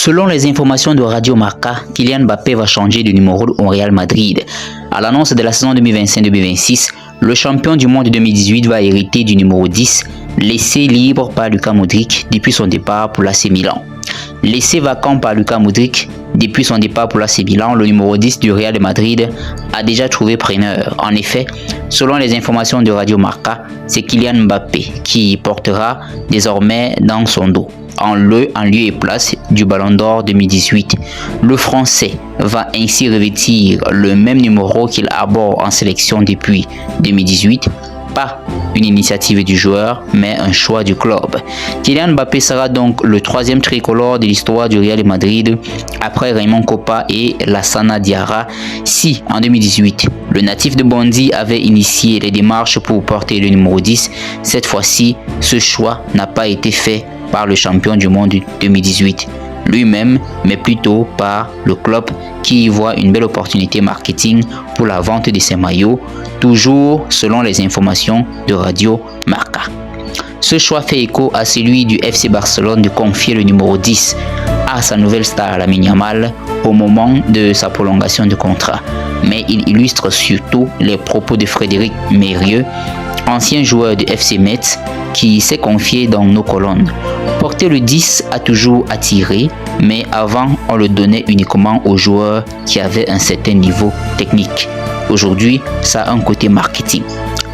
Selon les informations de Radio Marca, Kylian Mbappé va changer de numéro au Real Madrid. À l'annonce de la saison 2025-2026, le champion du monde 2018 va hériter du numéro 10, laissé libre par Luka Modric depuis son départ pour l'AC Milan. Laissé vacant par Luka Modric depuis son départ pour l'AC Milan, le numéro 10 du Real de Madrid a déjà trouvé preneur. En effet, selon les informations de Radio Marca, c'est Kylian Mbappé qui portera désormais dans son dos. En lieu et place du Ballon d'Or 2018. Le Français va ainsi revêtir le même numéro qu'il arbore en sélection depuis 2018. Pas une initiative du joueur, mais un choix du club. Kylian Mbappé sera donc le troisième tricolore de l'histoire du Real de Madrid après Raymond Kopa et Lassana Diarra. Si en 2018, le natif de Bondy avait initié les démarches pour porter le numéro 10, cette fois-ci, ce choix n'a pas été fait par le champion du monde 2018 lui-même, mais plutôt par le club qui y voit une belle opportunité marketing pour la vente de ses maillots, toujours selon les informations de Radio Marca. Ce choix fait écho à celui du FC Barcelone de confier le numéro 10 à sa nouvelle star Lamine Yamal au moment de sa prolongation de contrat. Mais il illustre surtout les propos de Frédéric Mérieux, ancien joueur du FC Metz, qui s'est confié dans nos colonnes. Porter le 10 a toujours attiré, mais avant on le donnait uniquement aux joueurs qui avaient un certain niveau technique. Aujourd'hui, ça a un côté marketing.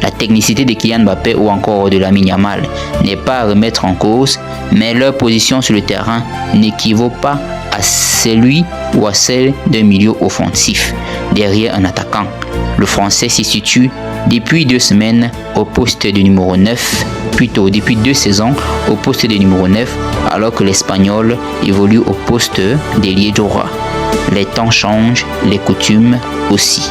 La technicité de Kylian Mbappé ou encore de Lamine Yamal n'est pas à remettre en cause, mais leur position sur le terrain n'équivaut pas à celui ou à celle d'un milieu offensif derrière un attaquant. Le Français s'y situe depuis 2 semaines au poste de numéro 9, plutôt depuis 2 saisons au poste de numéro 9, alors que l'Espagnol évolue au poste d'ailier droit. Les temps changent, les coutumes aussi.